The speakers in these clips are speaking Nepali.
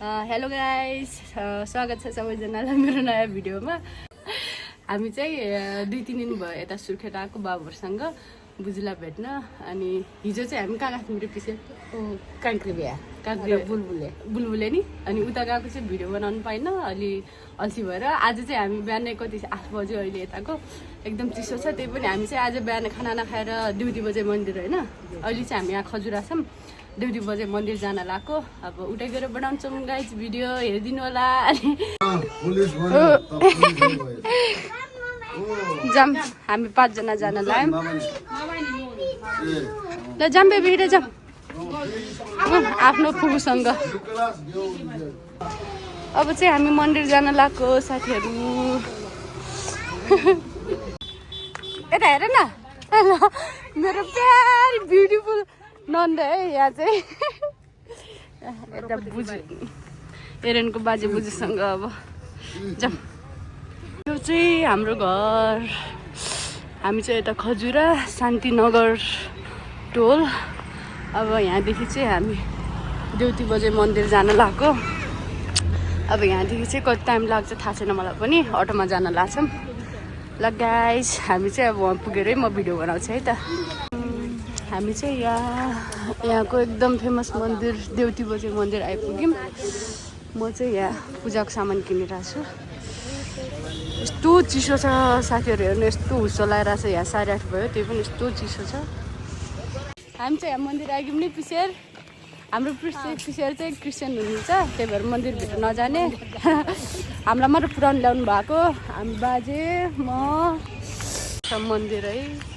हेलो गाइस, स्वागत छ सबैजनालाई मेरो नयाँ भिडियोमा। हामी चाहिँ 2-3 दिन भयो यता सुर्खेत आएको बाबुहरूसँग बुजुला भेट्न। अनि हिजो चाहिँ हामी कहाँ गएको थियौँ पछि काँक्रे बुलबुले नि। अनि उता गएको चाहिँ भिडियो बनाउनु पाइन, अलि अल्छी भएर। आज चाहिँ हामी बिहान कति 8 बज्यो अहिले यताको, एकदम चिसो छ। त्यही पनि हामी चाहिँ आज बिहान खाना नखाएर ड्युटी बजे मन्दिर होइन। अहिले चाहिँ हामी यहाँ खजुरा छौँ, ड्युटी बजे मन्दिर जान लागेको। अब उतै गएर बनाउँछौँ गाइज, भिडियो हेरिदिनु होला। जाम हामी 5 जना जान लाग्यौँ। ल जाम बेबी, हिँड जाम आफ्नो फुपूसँग। अब चाहिँ हामी मन्दिर जान लागेको साथीहरू। यता हेर न, मेरो प्यारी ब्युटिफुल नन्द है यहाँ चाहिँ। यता बुझु एरेनको बाजे बुजुसँग। अब जाम, यो चाहिँ हाम्रो घर। हामी चाहिँ यता खजुरा शान्तिनगर टोल। अब यहाँदेखि चाहिँ हामी ड्युटी बजे मन्दिर जान लागेको। अब यहाँदेखि चाहिँ कति टाइम लाग्छ थाहा छैन मलाई पनि, अटोमा जान लाग्छौँ। ल गाइस, हामी चाहिँ अब वहाँ पुगेरै म भिडियो बनाउँछु है त। हामी चाहिँ यहाँको एकदम फेमस मन्दिर देउती बजे मन्दिर आइपुग्यौँ। म चाहिँ यहाँ पूजाको सामान किनिरहेको छु। यस्तो चिसो छ साथीहरू, हेर्नु यस्तो हुस्सो लगाइरहेको छ। यहाँ 8:30 भयो, त्यही पनि यस्तो चिसो छ। हामी चाहिँ यहाँ मन्दिर आइगयौँ नि। पिसेर हाम्रो पिसेर चाहिँ क्रिस्चियन हुनुहुन्छ, त्यही भएर मन्दिरभित्र नजाने। हामीलाई मात्र पुऱ्याउनु ल्याउनु भएको। हामी बाजे म मन्दिर है।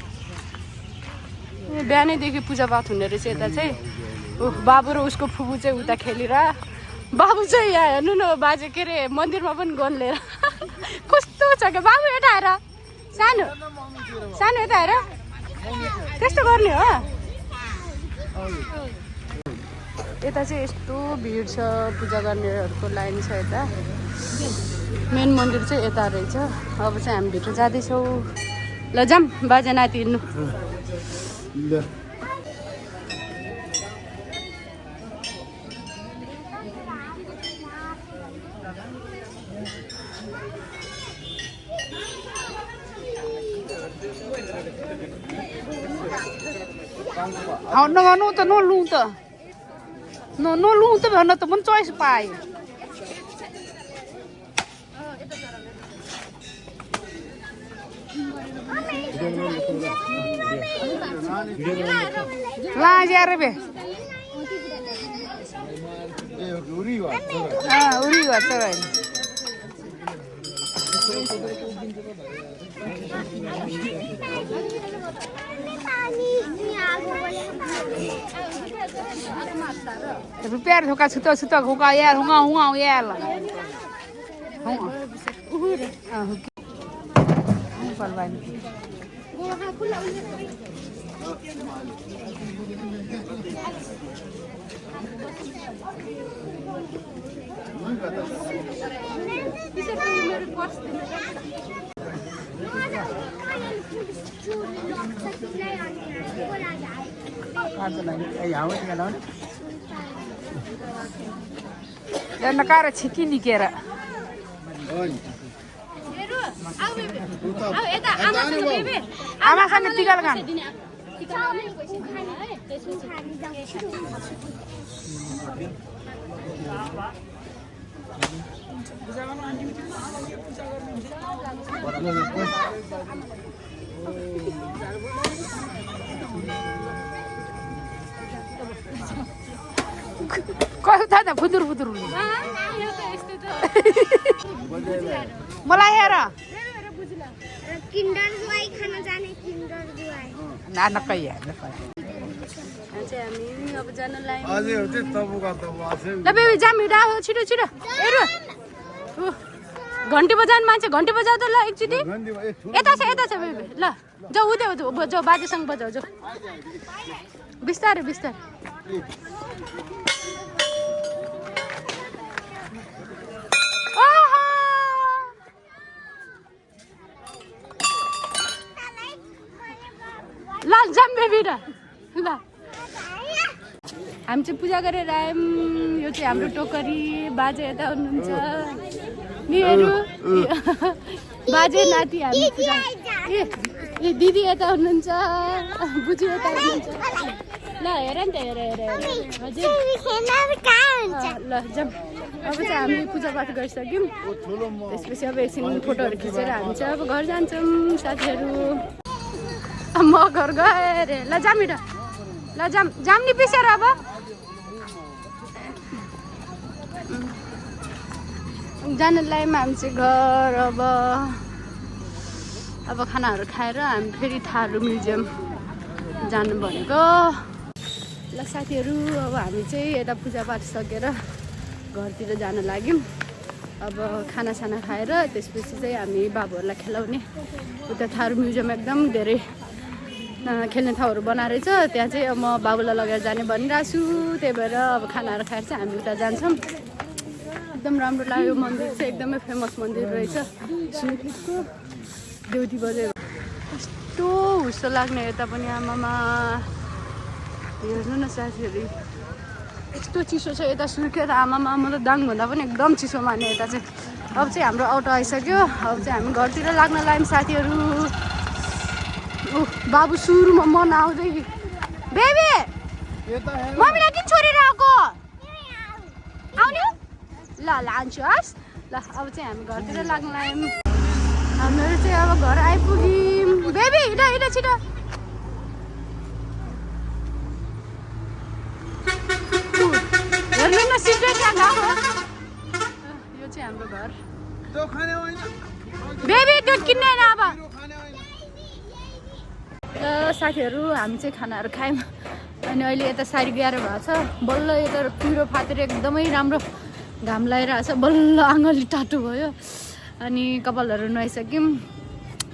बिहानैदेखि पूजापाठ हुने रहेछ यता चाहिँ। बाबु र उसको फुपू चाहिँ उता खेलिरह। बाबु चाहिँ यहाँ हेर्नु न, बाजे के अरे मन्दिरमा पनि गन लिएर। कस्तो छ क्या बाबु, यता हेर। सानो सानो यता हेर, त्यस्तो गर्ने हो। यता चाहिँ यस्तो भिड छ, पूजा गर्नेहरूको लाइन छ यता। मेन मन्दिर चाहिँ यता रहेछ। अब चाहिँ हामी भित्र जाँदैछौँ। ल जाम बाजे नाति हिँड्नु। नगर्नु त, नलु त, नलु त भन्न त पनि चोइस पायो। लाएर बे उरी गर्छ भाइ। रुपियाँ धोका छुतो छुतो घुका यार हुआ हुआ यार ला नकार छिकी निकेर आमासँग टिका लगाउनु। कस्तो थाहा त फुदुर फुदुर मलाई हेर किन्डर जोय खान जाने। किन्डर जोय नानकै यार हामी अब जान लाग्यौँ। अझै हो त्यो तबुका तबु आछे। ल बेबी जाम, हिँडा छिटो छिटो। हेर घन्टी बजाउनु मान्छे, घन्टी बजाऊ त ल एकचोटि। यता छ बेबी। ल जाऊ उतै जाऊ, बाजेसँग बजाऊ जाऊ। बिस्तारै बिस्तारै। ल जाम बेबी र। ल हामी चाहिँ पूजा गरेर आयौँ। यो चाहिँ हाम्रो टोकरी बाजे यता हुनुहुन्छ निहरू बाजे नाति हामी ए दिदी यता हुनुहुन्छ बुझी यता हुनुहुन्छ ल हेर नि त हेर हजुर ल जाउँ अब चाहिँ हामी पूजापाठ गरिसक्यौँ त्यसपछि अब एकछिन फोटोहरू खिचेर हामी चाहिँ अब घर जान्छौँ साथीहरू म घर गएँ अरे ल जाम हिँड ल जाम नि पिसेर अब जानलाई हामी चाहिँ घर अब खानाहरू खाएर हामी फेरि थारू म्युजियम जानु भनेको ल साथीहरू अब हामी चाहिँ यता पूजापाठ सकेर घरतिर जान लाग्यौँ अब खानासाना खाएर त्यसपछि चाहिँ हामी बाबुहरूलाई खेलाउने उता थारू म्युजियम एकदम धेरै खेल्ने ठाउँहरू बनाएर छ त्यहाँ चाहिँ म बाबुलाई लगेर जाने भनिरहेको छु त्यही भएर अब खानाहरू खाएर चाहिँ हामी उता जान्छौँ एकदम राम्रो लाग्यो मन्दिर चाहिँ एकदमै फेमस मन्दिर रहेछ सुनको देउती बजेर कस्तो हुस्सो लाग्ने यता पनि आमामा हेर्नु न साथीहरू यस्तो चिसो छ यता सुर्खेत आमामा म त दाङभन्दा पनि एकदम चिसो माने यता चाहिँ अब चाहिँ हाम्रो अटो आइसक्यो अब चाहिँ हामी घरतिर लाग्न लाग्यौँ साथीहरू बाबु सुरुमा मन आउँदै बेबी मम्मीलाई किन छोडेर आएको आउने ल लान्छु हस् ल अब चाहिँ हामी घरतिर लाग्न लाग्यौँ हामीहरू चाहिँ अब घर आइपुग्यौँ बेबी हिँड छिटो हेर्नु न सिधै त्यहाँ गएको यो चाहिँ हाम्रो घर बेबी दुध किन्ने होइन अब साथीहरू हामी चाहिँ खानाहरू खायौँ अनि अहिले यता 11:30 भएको छ बल्ल यता पिरो फातेर एकदमै राम्रो घाम लगाइरहेको छ बल्ल आँगली टाटो भयो अनि कपालहरू नुहाइसक्यौँ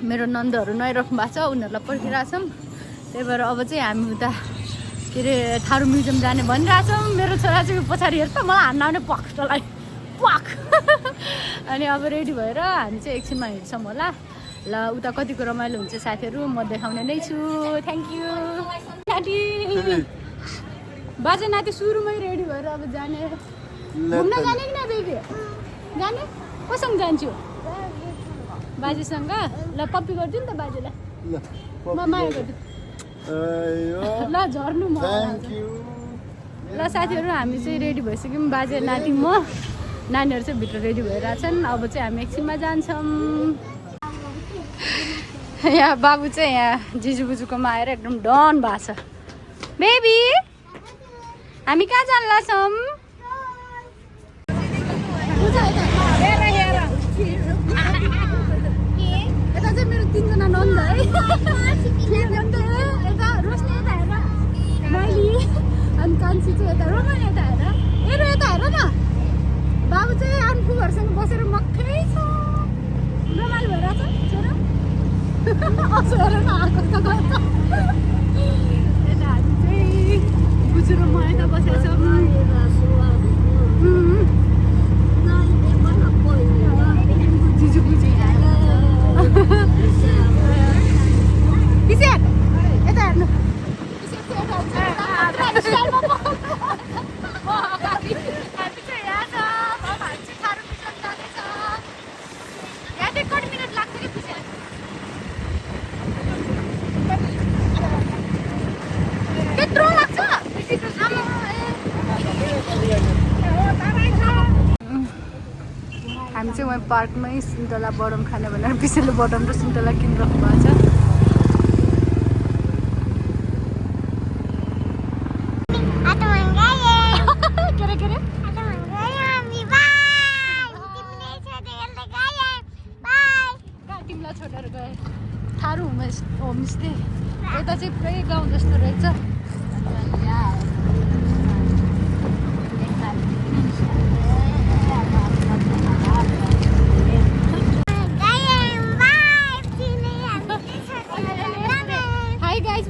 मेरो नन्दहरू नुहाइराख्नु भएको छ उनीहरूलाई पर्खिरहेछौँ त्यही भएर अब चाहिँ हामी उता के अरे थारू म्युजियम जाने भनिरहेछौँ मेरो छोरा चाहिँ पछाडि हेर्छ मलाई हान्न आउने पक्टलाई पक अनि अब रेडी भएर हामी चाहिँ एकछिनमा हिँड्छौँ होला ल उता कतिको रमाइलो हुन्छ साथीहरू म देखाउने नै छु थ्याङ्क यू नाति बाजे नाति सुरुमै रेडी भएर अब जाने घुम्न जाने कि न बेबी जाने कोसँग जान्छु बाजेसँग ल पप्पी गरिदिनु नि त बाजेलाई म माया गरिदिनु ल झर्नु म ल साथीहरू हामी चाहिँ रेडी भइसक्यौँ बाजे नाति म नानीहरू चाहिँ भित्र रेडी भइरहेछन् अब चाहिँ हामी एकछिनमा जान्छौँ यहाँ बाबु चाहिँ यहाँ जिजु बुजुकोमा आएर एकदम डन भएको छ बेबी हामी कहाँ जान लाग्छौँ यता चाहिँ मेरो 3जना नन्द है यता रोशनी यता हेर माइली अनि कान्छी चाहिँ यता रोमा यता हेर यता हेर न बाबु चाहिँ आन्फुहरूसँग बसेर मक्खै छ रमाइलो भइरहेछ छोरा असो हेर न आएको त गर्छ यता हामी चाहिँ बुझेर म यता बसेको छौँ जिजु बुझी किसेर यता हेर्नु हामी चाहिँ वहाँ पार्कमै सुन्तला बडम खाने भनेर पिसेलो बडम र सुन्तला किनिराख्नु भएको छ तिमीलाई छोडेर गएँ थारू होमस्टे यता चाहिँ पुरै गाउँ जस्तो रहेछ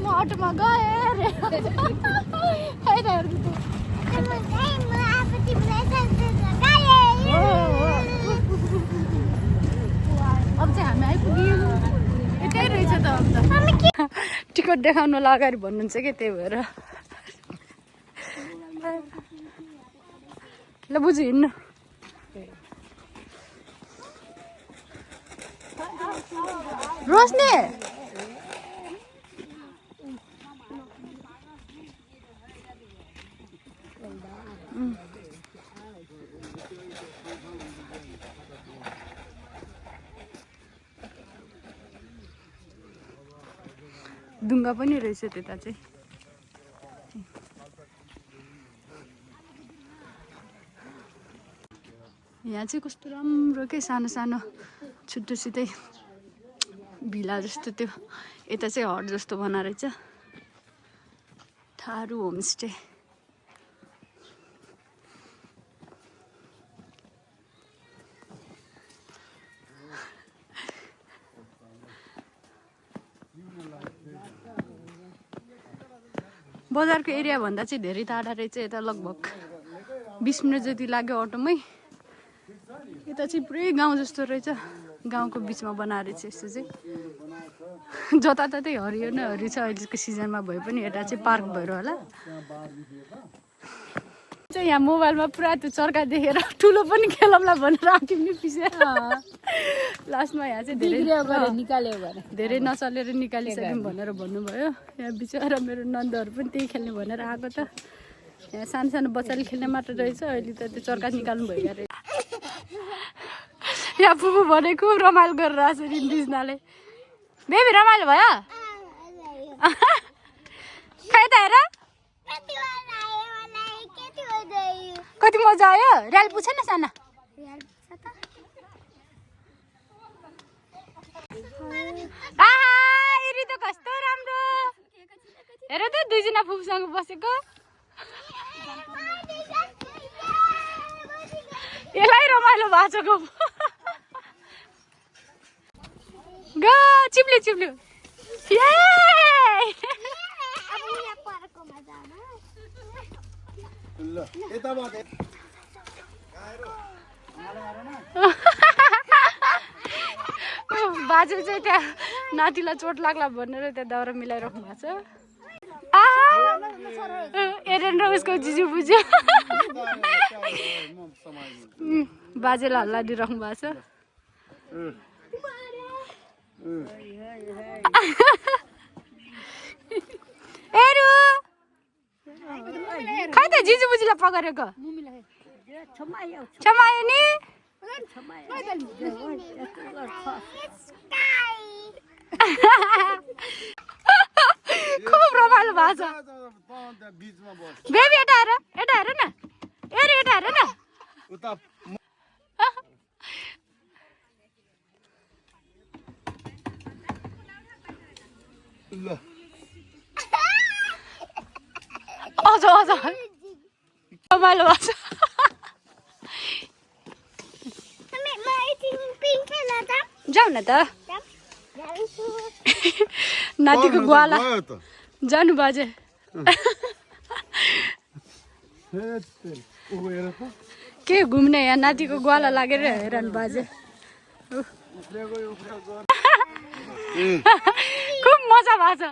म अटोमा गएँ अब चाहिँ हामी आइपुग्यौँ यतै रहेछ त अब त टिकट देखाउनुलाई अगाडि भन्नुहुन्छ कि त्यही भएर ल बुझु हिँड्नु रोशनी ढुङ्गा पनि रहेछ त्यता चाहिँ यहाँ चाहिँ कस्तो राम्रो के सानो सानो छुट्टोसितै भिला जस्तो त्यो यता चाहिँ हट जस्तो बना रहेछ थारू होमस्टे बजारको एरिया भन्दा चाहिँ धेरै टाढा रहेछ यता लगभग 20 मिनट जति लाग्यो अटोमै यता चाहिँ पुरै गाउँ जस्तो रहेछ गाउँको बिचमा बनाएर चाहिँ यस्तो चाहिँ जताततै हरियो न हरियो छ अहिलेको सिजनमा भए पनि यता चाहिँ पार्क भएर होला चाहिँ यहाँ मोबाइलमा पुरा त्यो चर्का देखेर ठुलो पनि खेलौँला भनेर आँखी पनि पिसे लास्टमा यहाँ चाहिँ धेरै नचलेर निकालिसक्यौँ भनेर भन्नुभयो यहाँ बिचरा मेरो नन्दहरू पनि त्यही खेल्ने भनेर आएको त यहाँ सानो सानो बच्चाले खेल्ने मात्र रहेछ अहिले त त्यो चर्का निकाल्नु भइगयो अरे यहाँ फुपू भनेको रमाइलो गरेर आएको छ रिन्दिजनाले बेबी रमाइलो भयो खै त हेर कति मजा आयो र्याल पुछ न साना आहा त कस्तो राम्रो हेर त दुईजना फुपूसँग बसेको यसलाई रमाइलो भएको छ गो चिप्ल्यो चिप्ल्यो बाजे चाहिँ त्यहाँ नातिलाई चोट लाग्ला भनेर त्यहाँ दाउरा मिलाइराख्नु भएको छ एरेन र उसको जिजु बुझ्यो बाजेलाई हल्ला दिइराख्नु भएको छ एरु खै त जिजु बुझीलाई पकडेको छमायो नि खुब रमाइलो भएको छ बेबी यता हेर न एरु यता हेर न अझ रमाइलो भएको छ जाऊ न त नातिको ग्वाला जानु बाजे के घुम्ने यहाँ नातिको ग्वाला लागेर हेरन बाजे खुब मजा भएको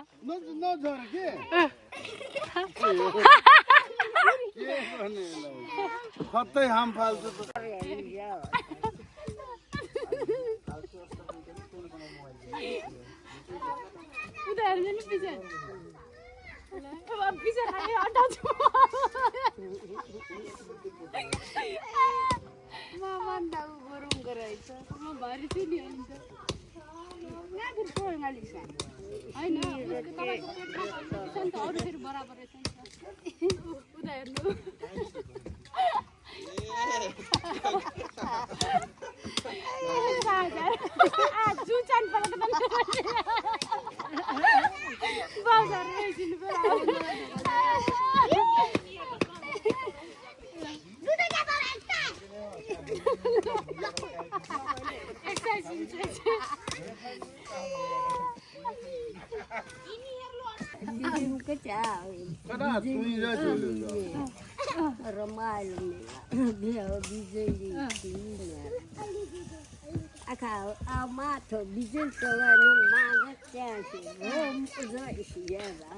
आखा माथो बिजुल चलाउनु माघ च्यासी होम जइसिएरा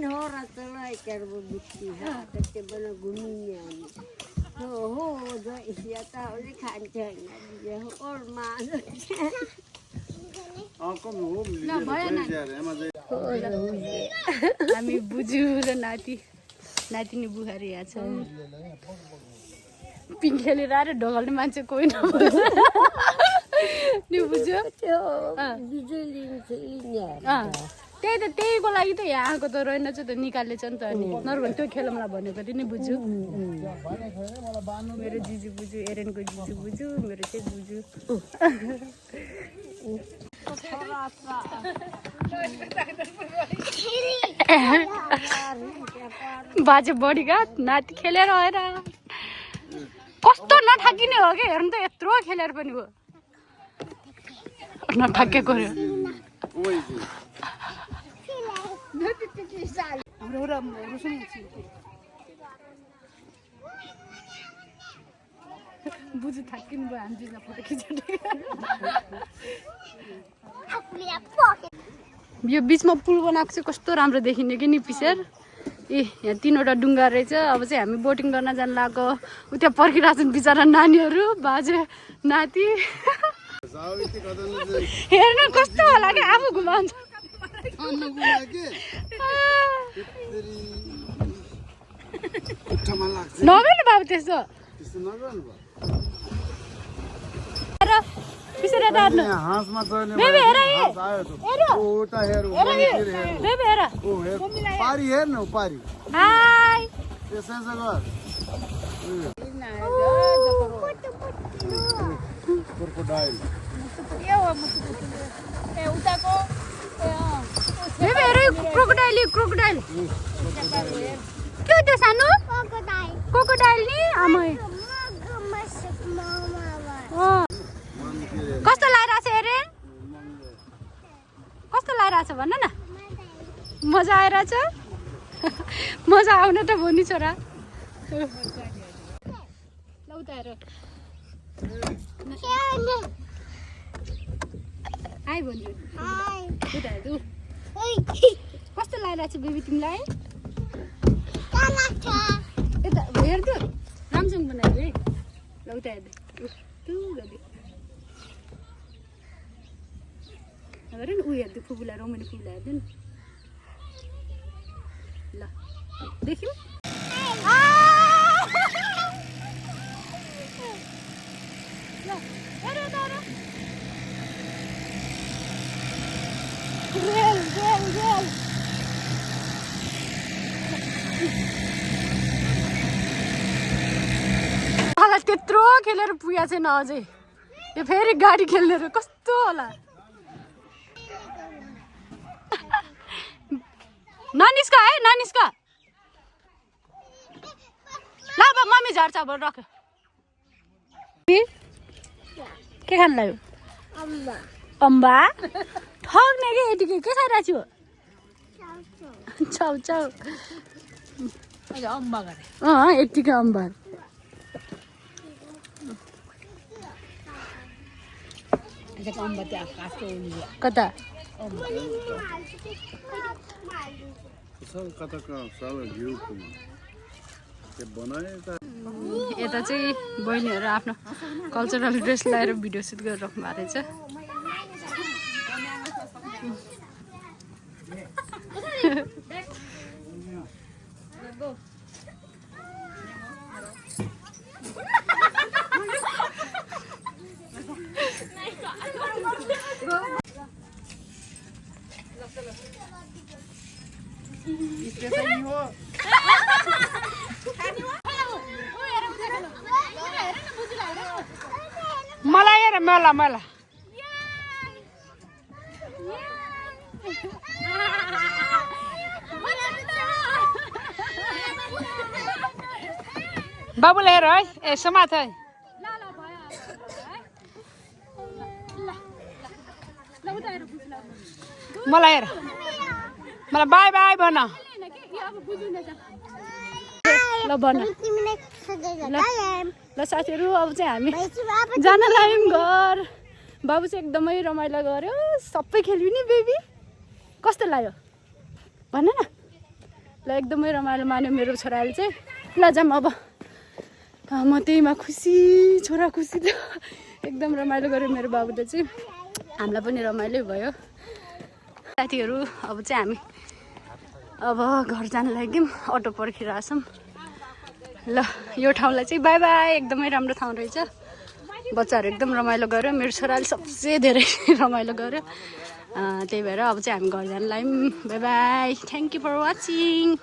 नहोरा चलाइ करबो बित्ती हा कते बना घुमिने हो जइसिया त ओले खान्छ हैन और माघ हामी बुजु र नातिनी बुहारी यहाँ छ पिङ खेलेर आएर ढोगल्ने मान्छे कोही नहुन्छ नि बुझ्यो त्यहीको लागि त यहाँ आएको त रहेन चाहिँ त निकालेछ नि त अनि नभए त्यो खेल मलाई भनेको थिएँ नि बुझ्यो मेरो जिजु बुजु एरेनको जिजु बुजु मेरो चाहिँ बुजु बाजे बढीघाट नाति खेलेर आएर कस्तो नठाकिने हो कि हेर्नु त यत्रो खेलेर पनि हो नठाकेको बुझु थाकिनु भयो हामी फोटो खिचेर यो बिचमा पुल बनाएको चाहिँ कस्तो राम्रो देखिने कि नि पिसेर ए यहाँ 3वटा डुङ्गा रहेछ अब चाहिँ हामी बोटिङ गर्न जान लागेको उता पर्खिरहेको छन् बिचरा नानीहरू बाजे नाति हेर्नु कस्तो होला कि आफू घुमाउँछ नगर्नु बाबु त्यस्तो क्रोकोडाइल के हो त्यो सानो क्रोकोडाइल नि आमै कस्तो लागिरहेछ एरेन कस्तो लागिरहेछ भन न मजा आइरहेछ मजा आउन त भनी छोरा ल उता हेर हाई भन्छु उता हेर कस्तो लागिरहेछ बेबी तिमीलाई यता हेर त राम्रोसँग बनायो है ल उता हेर्दै हेर नि ऊ हेर्दै फुपुला रमाइलो फुपुला हेर्दै नि ल देख्यौ मलाई त्यत्रो खेलेर पुगेको छैन अझै यो फेरि गाडी खेल्ने कस्तो होला नानिस्का है नानिस्का ल अब मम्मी झार्छ अब रख के खानु लाग्यो अम्बा ठग्ने कि यतिकै के खाइरहेको छु चाउ चाउ अम्बा गरे यतिकै अम्बा अम्बा त्यहाँ काठको कता यता चाहिँ बहिनीहरू आफ्नो कल्चरल ड्रेस लगाएर भिडियो सुट गरेर राख्नु भएको रहेछ मलाई हेर मला मला बाबुले हेर है ए समाथ है मलाई हेर मलाई बाई बाई भन ल भन तिमीले ल साथीहरू अब चाहिँ हामी जान लाग्यौँ घर। बाबु चाहिँ एकदमै रमाइलो गर्यो, सबै खेल्यो नि बेबी। कस्तो लाग्यो भन न। ल एकदमै रमाइलो मान्यो मेरो छोराले चाहिँ। ल जाऊँ अब। म त्यहीमा खुसी, छोरा खुसी थियो। एकदम रमाइलो गर्यो मेरो बाबुले चाहिँ, हामीलाई पनि रमाइलो भयो। साथीहरू अब चाहिँ हामी अब घर जान लाग्यौँ, अटो पर्खिरहेछौँ। ल यो ठाउँलाई चाहिँ बाई बाई। एकदमै राम्रो ठाउँ रहेछ, बच्चाहरू एकदम रमाइलो गर्यो, मेरो छोराले सबसे धेरै रमाइलो गर्यो। त्यही भएर अब चाहिँ हामी घर जान लाग्यौँ। Bye bye, thank you for watching.